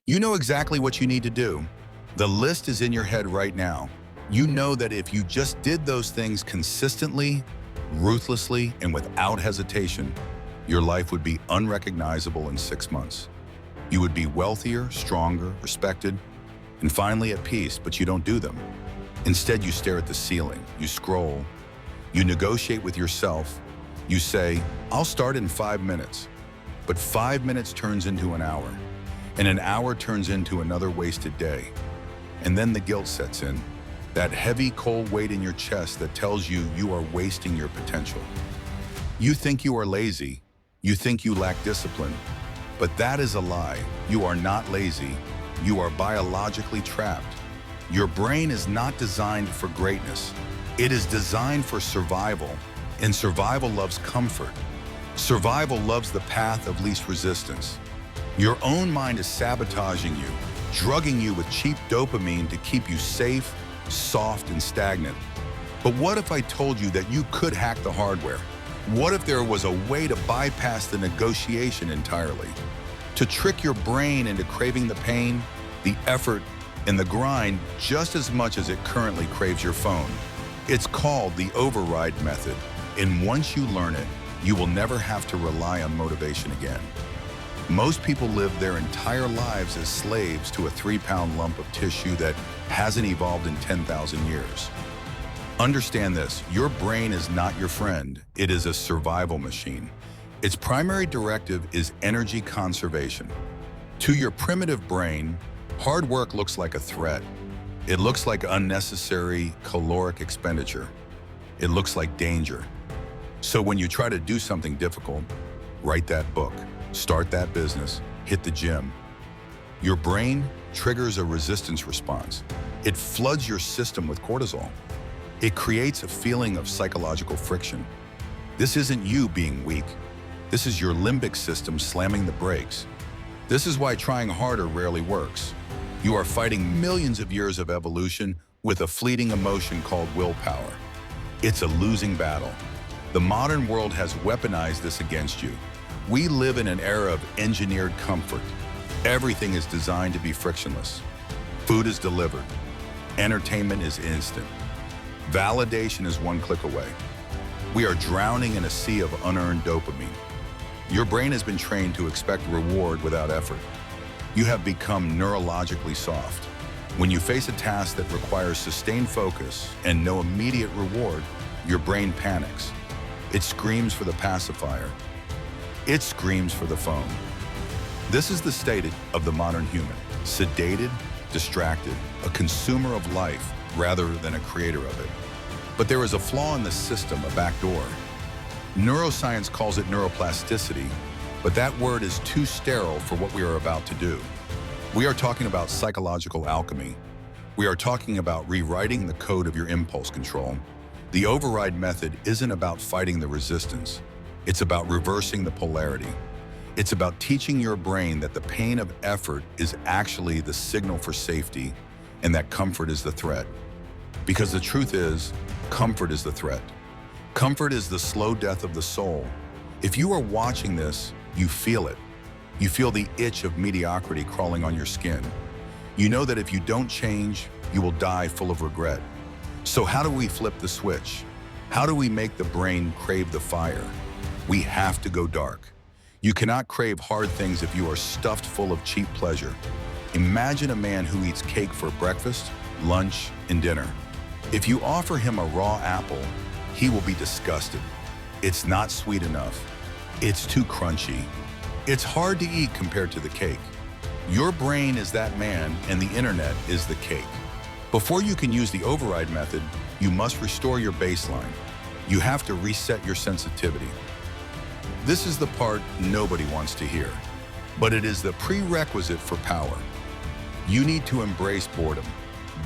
You know exactly what you need to do. The list is in your head right now. You know that if you just did those things consistently, ruthlessly, and without hesitation, your life would be unrecognizable in 6 months. You would be wealthier, stronger, respected, and finally at peace, but you don't do them. Instead, you stare at the ceiling, you scroll, you negotiate with yourself, you say, I'll start in 5 minutes. But 5 minutes turns into an hour, and an hour turns into another wasted day. And then the guilt sets in, that heavy, cold weight in your chest that tells you you are wasting your potential. You think you are lazy, you think you lack discipline, but that is a lie. You are not lazy, you are biologically trapped. Your brain is not designed for greatness. It is designed for survival, and survival loves comfort. Survival loves the path of least resistance. Your own mind is sabotaging you, drugging you with cheap dopamine to keep you safe, soft, and stagnant. But what if I told you that you could hack the hardware? What if there was a way to bypass the negotiation entirely? To trick your brain into craving the pain, the effort, and the grind just as much as it currently craves your phone. It's called the override method, and once you learn it, you will never have to rely on motivation again. Most people live their entire lives as slaves to a 3-pound lump of tissue that hasn't evolved in 10,000 years. Understand this, your brain is not your friend, it is a survival machine. Its primary directive is energy conservation. To your primitive brain, hard work looks like a threat. It looks like unnecessary caloric expenditure. It looks like danger. So when you try to do something difficult, write that book, start that business, hit the gym, your brain triggers a resistance response. It floods your system with cortisol. It creates a feeling of psychological friction. This isn't you being weak. This is your limbic system slamming the brakes. This is why trying harder rarely works. You are fighting millions of years of evolution with a fleeting emotion called willpower. It's a losing battle. The modern world has weaponized this against you. We live in an era of engineered comfort. Everything is designed to be frictionless. Food is delivered. Entertainment is instant. Validation is one click away. We are drowning in a sea of unearned dopamine. Your brain has been trained to expect reward without effort. You have become neurologically soft. When you face a task that requires sustained focus and no immediate reward, your brain panics. It screams for the pacifier. It screams for the phone. This is the state of the modern human, sedated, distracted, a consumer of life rather than a creator of it. But there is a flaw in the system, a backdoor. Neuroscience calls it neuroplasticity, but that word is too sterile for what we are about to do. We are talking about psychological alchemy. We are talking about rewriting the code of your impulse control. The override method isn't about fighting the resistance. It's about reversing the polarity. It's about teaching your brain that the pain of effort is actually the signal for safety and that comfort is the threat. Because the truth is, comfort is the threat. Comfort is the slow death of the soul. If you are watching this, you feel it. You feel the itch of mediocrity crawling on your skin. You know that if you don't change, you will die full of regret. So how do we flip the switch? How do we make the brain crave the fire? We have to go dark. You cannot crave hard things if you are stuffed full of cheap pleasure. Imagine a man who eats cake for breakfast, lunch, and dinner. If you offer him a raw apple, he will be disgusted. It's not sweet enough. It's too crunchy. It's hard to eat compared to the cake. Your brain is that man, and the internet is the cake. Before you can use the override method, you must restore your baseline. You have to reset your sensitivity. This is the part nobody wants to hear, but it is the prerequisite for power. You need to embrace boredom.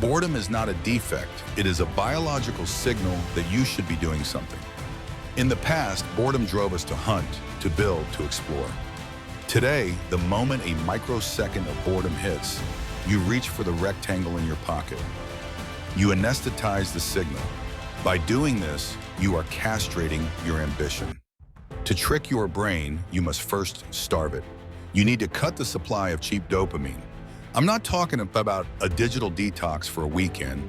Boredom is not a defect, it is a biological signal that you should be doing something. In the past, boredom drove us to hunt, to build, to explore. Today, the moment a microsecond of boredom hits, you reach for the rectangle in your pocket. You anesthetize the signal. By doing this, you are castrating your ambition. To trick your brain, you must first starve it. You need to cut the supply of cheap dopamine. I'm not talking about a digital detox for a weekend.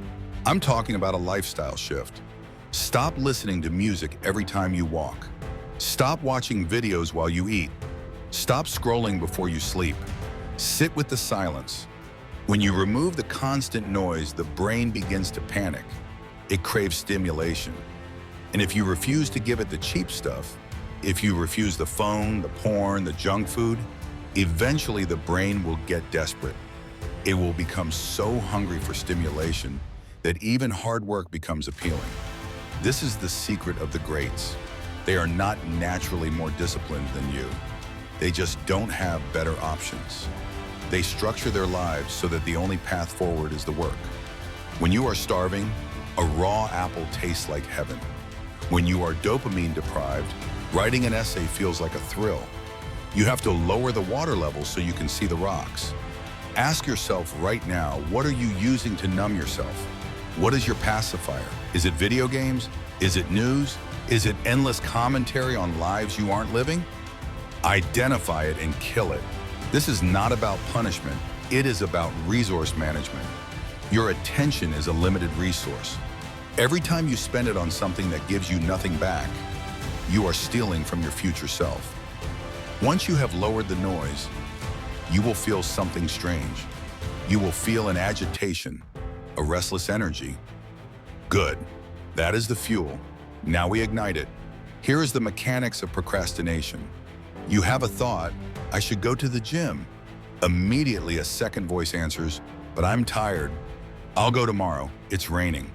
I'm talking about a lifestyle shift. Stop listening to music every time you walk. Stop watching videos while you eat. Stop scrolling before you sleep. Sit with the silence. When you remove the constant noise, the brain begins to panic. It craves stimulation. And if you refuse to give it the cheap stuff, if you refuse the phone, the porn, the junk food, eventually the brain will get desperate. It will become so hungry for stimulation that even hard work becomes appealing. This is the secret of the greats. They are not naturally more disciplined than you. They just don't have better options. They structure their lives so that the only path forward is the work. When you are starving, a raw apple tastes like heaven. When you are dopamine deprived, writing an essay feels like a thrill. You have to lower the water level so you can see the rocks. Ask yourself right now, what are you using to numb yourself? What is your pacifier? Is it video games? Is it news? Is it endless commentary on lives you aren't living? Identify it and kill it. This is not about punishment. It is about resource management. Your attention is a limited resource. Every time you spend it on something that gives you nothing back, you are stealing from your future self. Once you have lowered the noise, you will feel something strange. You will feel an agitation, a restless energy. Good. That is the fuel. Now we ignite it. Here is the mechanics of procrastination. You have a thought, I should go to the gym. Immediately a second voice answers, but I'm tired. I'll go tomorrow. It's raining.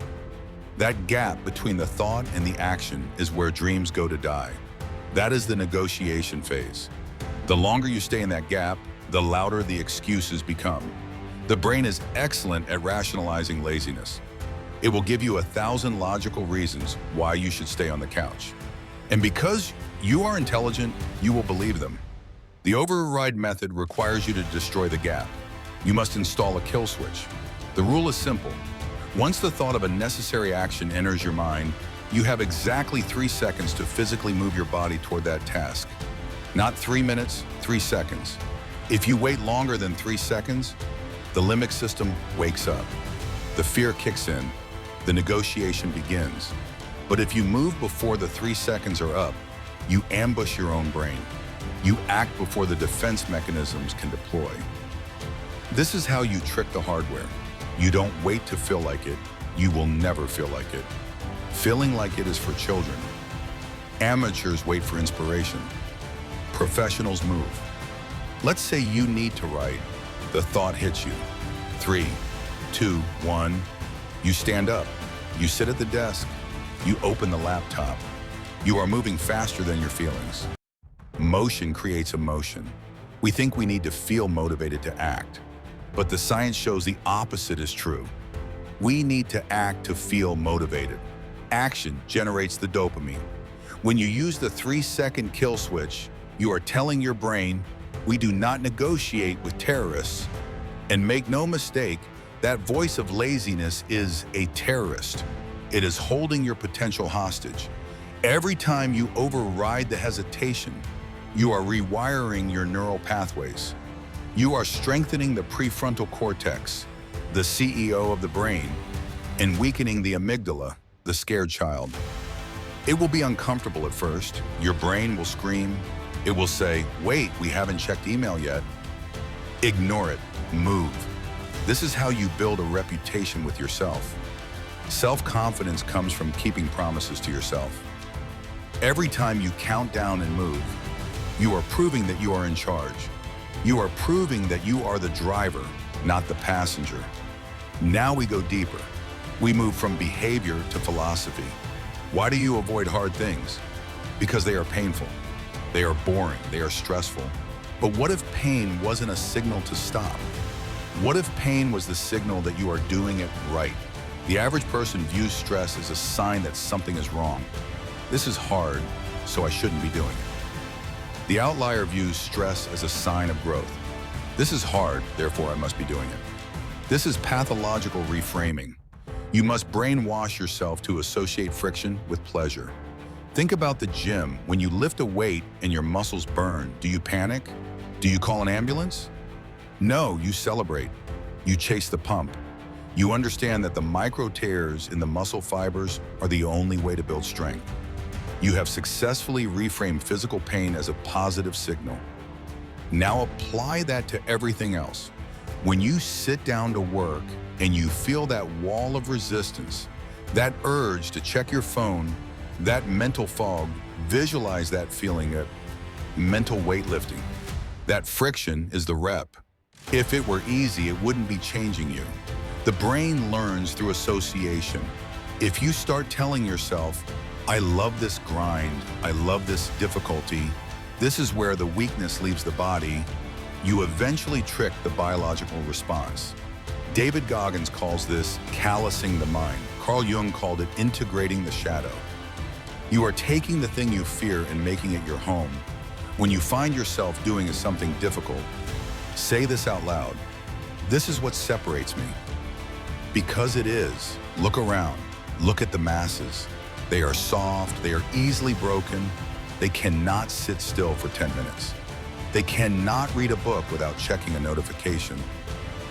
That gap between the thought and the action is where dreams go to die. That is the negotiation phase. The longer you stay in that gap, the louder the excuses become. The brain is excellent at rationalizing laziness. It will give you 1,000 logical reasons why you should stay on the couch. And because you are intelligent, you will believe them. The override method requires you to destroy the gap. You must install a kill switch. The rule is simple. Once the thought of a necessary action enters your mind, you have exactly 3 seconds to physically move your body toward that task. Not 3 minutes, 3 seconds. If you wait longer than 3 seconds, the limbic system wakes up. The fear kicks in. The negotiation begins. But if you move before the 3 seconds are up, you ambush your own brain. You act before the defense mechanisms can deploy. This is how you trick the hardware. You don't wait to feel like it. You will never feel like it. Feeling like it is for children. Amateurs wait for inspiration. Professionals move. Let's say you need to write. The thought hits you. 3, 2, 1. You stand up. You sit at the desk. You open the laptop. You are moving faster than your feelings. Motion creates emotion. We think we need to feel motivated to act. But the science shows the opposite is true. We need to act to feel motivated. Action generates the dopamine. When you use the 3-second kill switch, you are telling your brain, we do not negotiate with terrorists. And make no mistake, that voice of laziness is a terrorist. It is holding your potential hostage. Every time you override the hesitation, you are rewiring your neural pathways. You are strengthening the prefrontal cortex, the CEO of the brain, and weakening the amygdala, the scared child. It will be uncomfortable at first. Your brain will scream. It will say, wait, we haven't checked email yet. Ignore it. Move. This is how you build a reputation with yourself. Self-confidence comes from keeping promises to yourself. Every time you count down and move, you are proving that you are in charge. You are proving that you are the driver, not the passenger. Now we go deeper. We move from behavior to philosophy. Why do you avoid hard things? Because they are painful. They are boring. They are stressful. But what if pain wasn't a signal to stop? What if pain was the signal that you are doing it right? The average person views stress as a sign that something is wrong. This is hard, so I shouldn't be doing it. The outlier views stress as a sign of growth. This is hard, therefore I must be doing it. This is pathological reframing. You must brainwash yourself to associate friction with pleasure. Think about the gym. When you lift a weight and your muscles burn, do you panic? Do you call an ambulance? No, you celebrate. You chase the pump. You understand that the micro tears in the muscle fibers are the only way to build strength. You have successfully reframed physical pain as a positive signal. Now apply that to everything else. When you sit down to work and you feel that wall of resistance, that urge to check your phone, that mental fog, visualize that feeling of mental weightlifting. That friction is the rep. If it were easy, it wouldn't be changing you. The brain learns through association. If you start telling yourself, I love this grind, I love this difficulty, this is where the weakness leaves the body, you eventually trick the biological response. David Goggins calls this callousing the mind. Carl Jung called it integrating the shadow. You are taking the thing you fear and making it your home. When you find yourself doing something difficult, say this out loud. This is what separates me. Because it is. Look around. Look at the masses. They are soft. They are easily broken. They cannot sit still for 10 minutes. They cannot read a book without checking a notification.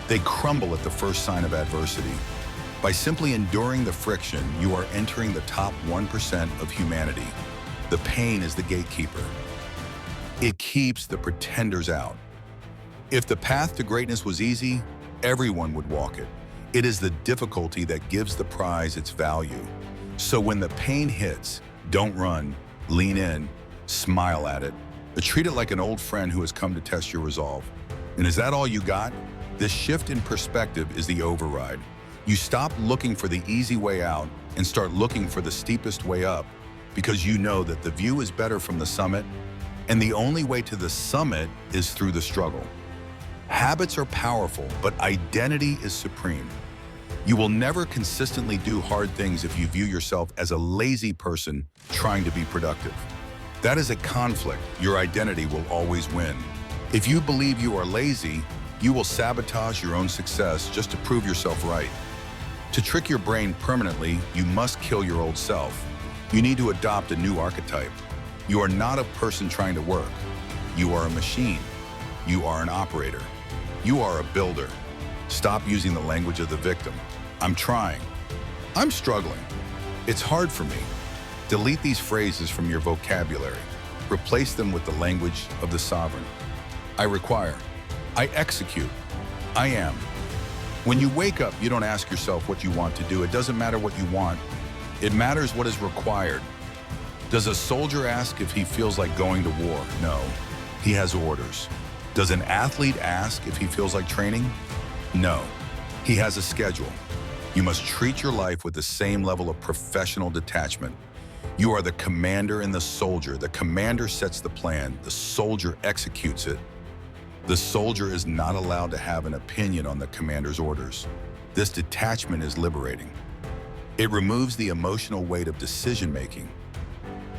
They crumble at the first sign of adversity. By simply enduring the friction, you are entering the top 1% of humanity. The pain is the gatekeeper. It keeps the pretenders out. If the path to greatness was easy, everyone would walk it. It is the difficulty that gives the prize its value. So when the pain hits, don't run, lean in, smile at it, but treat it like an old friend who has come to test your resolve. And is that all you got? This shift in perspective is the override. You stop looking for the easy way out and start looking for the steepest way up, because you know that the view is better from the summit, and the only way to the summit is through the struggle. Habits are powerful, but identity is supreme. You will never consistently do hard things if you view yourself as a lazy person trying to be productive. That is a conflict. Your identity will always win. If you believe you are lazy, you will sabotage your own success just to prove yourself right. To trick your brain permanently, you must kill your old self. You need to adopt a new archetype. You are not a person trying to work. You are a machine. You are an operator. You are a builder. Stop using the language of the victim. I'm trying. I'm struggling. It's hard for me. Delete these phrases from your vocabulary. Replace them with the language of the sovereign. I require. I execute. I am. When you wake up, you don't ask yourself what you want to do. It doesn't matter what you want. It matters what is required. Does a soldier ask if he feels like going to war? No. He has orders. Does an athlete ask if he feels like training? No. He has a schedule. You must treat your life with the same level of professional detachment. You are the commander and the soldier. The commander sets the plan. The soldier executes it. The soldier is not allowed to have an opinion on the commander's orders. This detachment is liberating. It removes the emotional weight of decision-making.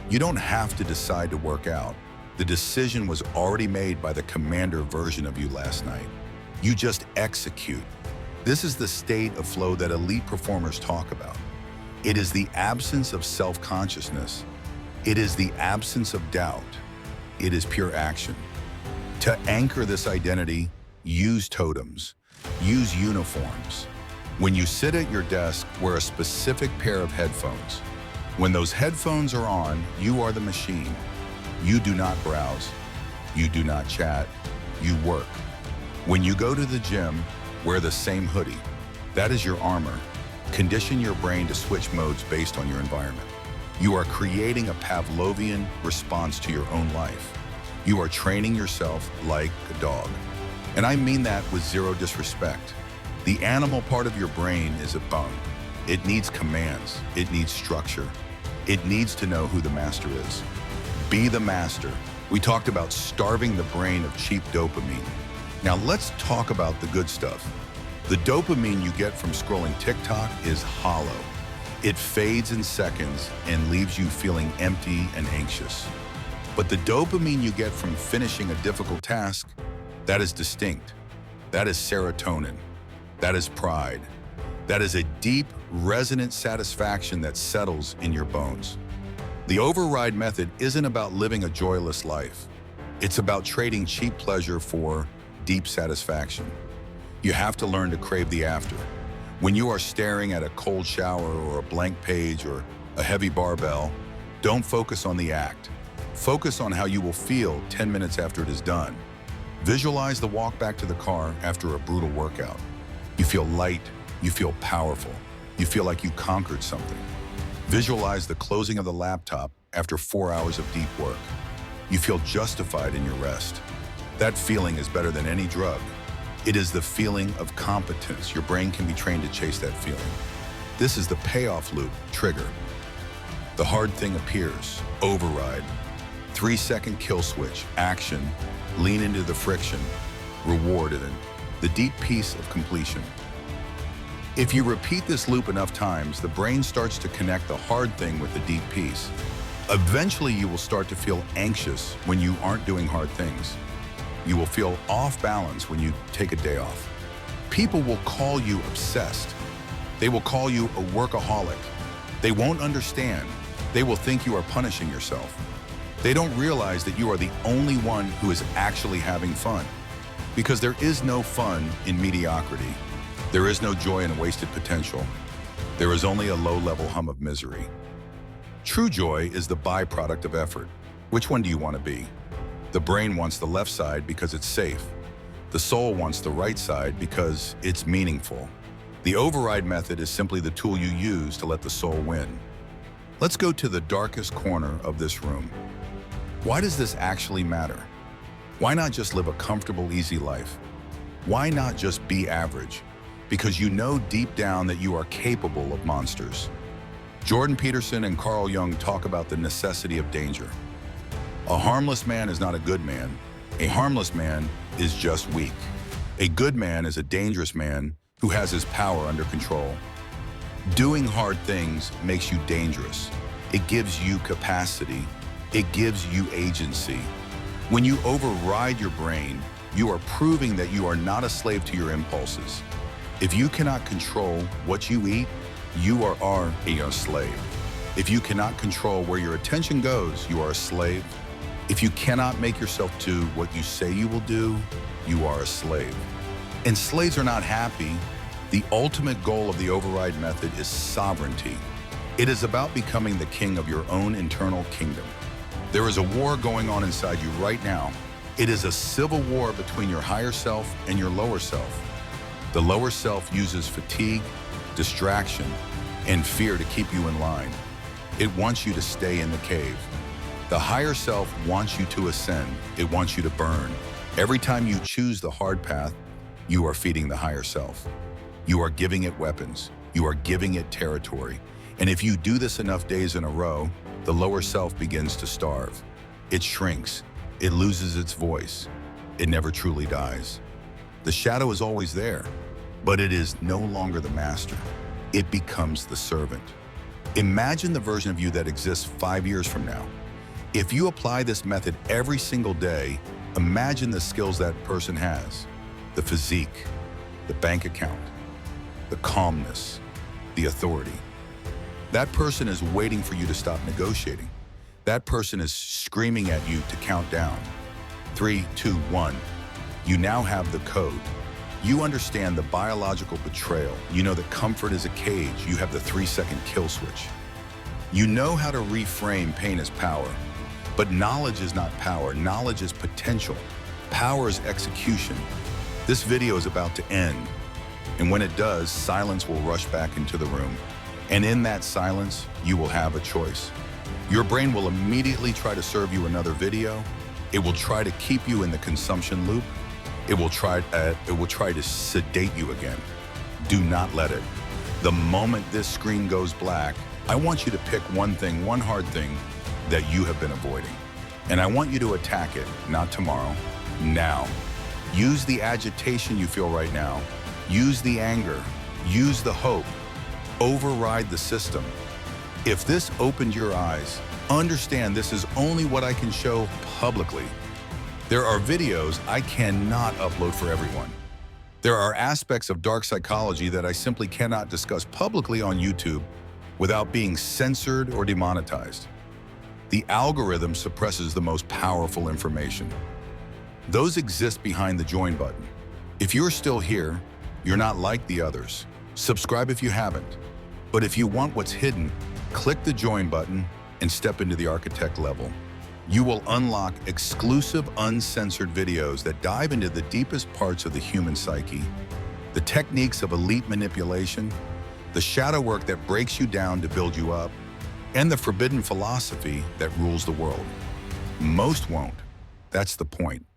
You don't have to decide to work out. The decision was already made by the commander version of you last night. You just execute. This is the state of flow that elite performers talk about. It is the absence of self-consciousness. It is the absence of doubt. It is pure action. To anchor this identity, use totems. Use uniforms. When you sit at your desk, wear a specific pair of headphones. When those headphones are on, you are the machine. You do not browse. You do not chat. You work. When you go to the gym, wear the same hoodie. That is your armor. Condition your brain to switch modes based on your environment. You are creating a Pavlovian response to your own life. You are training yourself like a dog. And I mean that with zero disrespect. The animal part of your brain is a bone. It needs commands. It needs structure. It needs to know who the master is. Be the master. We talked about starving the brain of cheap dopamine. Now let's talk about the good stuff. The dopamine you get from scrolling TikTok is hollow. It fades in seconds and leaves you feeling empty and anxious. But the dopamine you get from finishing a difficult task, that is distinct. That is serotonin. That is pride. That is a deep, resonant satisfaction that settles in your bones. The override method isn't about living a joyless life. It's about trading cheap pleasure for deep satisfaction. You have to learn to crave the after. When you are staring at a cold shower or a blank page or a heavy barbell, don't focus on the act. Focus on how you will feel 10 minutes after it is done. Visualize the walk back to the car after a brutal workout. You feel light, you feel powerful, you feel like you conquered something. Visualize the closing of the laptop after 4 hours of deep work. You feel justified in your rest. That feeling is better than any drug. It is the feeling of competence. Your brain can be trained to chase that feeling. This is the payoff loop trigger. The hard thing appears, override, 3-second kill switch, action, lean into the friction, rewarded, and the deep peace of completion. If you repeat this loop enough times, the brain starts to connect the hard thing with the deep peace. Eventually, you will start to feel anxious when you aren't doing hard things. You will feel off balance when you take a day off. People will call you obsessed. They will call you a workaholic. They won't understand. They will think you are punishing yourself. They don't realize that you are the only one who is actually having fun. Because there is no fun in mediocrity. There is no joy in wasted potential. There is only a low-level hum of misery. True joy is the byproduct of effort. Which one do you want to be? The brain wants the left side because it's safe. The soul wants the right side because it's meaningful. The override method is simply the tool you use to let the soul win. Let's go to the darkest corner of this room. Why does this actually matter? Why not just live a comfortable, easy life? Why not just be average? Because you know deep down that you are capable of monsters. Jordan Peterson and Carl Jung talk about the necessity of danger. A harmless man is not a good man. A harmless man is just weak. A good man is a dangerous man who has his power under control. Doing hard things makes you dangerous. It gives you capacity. It gives you agency. When you override your brain, you are proving that you are not a slave to your impulses. If you cannot control what you eat, you are a slave. If you cannot control where your attention goes, you are a slave. If you cannot make yourself do what you say you will do, you are a slave. And slaves are not happy. The ultimate goal of the override method is sovereignty. It is about becoming the king of your own internal kingdom. There is a war going on inside you right now. It is a civil war between your higher self and your lower self. The lower self uses fatigue, distraction, and fear to keep you in line. It wants you to stay in the cave. The higher self wants you to ascend. It wants you to burn. Every time you choose the hard path, you are feeding the higher self. You are giving it weapons. You are giving it territory. And if you do this enough days in a row, the lower self begins to starve. It shrinks. It loses its voice. It never truly dies. The shadow is always there, but it is no longer the master. It becomes the servant. Imagine the version of you that exists 5 years from now. If you apply this method every single day, imagine the skills that person has. The physique, the bank account, the calmness, the authority. That person is waiting for you to stop negotiating. That person is screaming at you to count down. 3, 2, 1. You now have the code. You understand the biological betrayal. You know that comfort is a cage. You have the 3-second kill switch. You know how to reframe pain as power. But knowledge is not power. Knowledge is potential. Power is execution. This video is about to end. And when it does, silence will rush back into the room. And in that silence, you will have a choice. Your brain will immediately try to serve you another video. It will try to keep you in the consumption loop. It will try to sedate you again. Do not let it. The moment this screen goes black, I want you to pick one thing, one hard thing that you have been avoiding. And I want you to attack it, not tomorrow, now. Use the agitation you feel right now. Use the anger. Use the hope. Override the system. If this opened your eyes, understand this is only what I can show publicly. There are videos I cannot upload for everyone. There are aspects of dark psychology that I simply cannot discuss publicly on YouTube without being censored or demonetized. The algorithm suppresses the most powerful information. Those exist behind the join button. If you're still here, you're not like the others. Subscribe if you haven't. But if you want what's hidden, click the join button and step into the architect level. You will unlock exclusive, uncensored videos that dive into the deepest parts of the human psyche, the techniques of elite manipulation, the shadow work that breaks you down to build you up, and the forbidden philosophy that rules the world. Most won't. That's the point.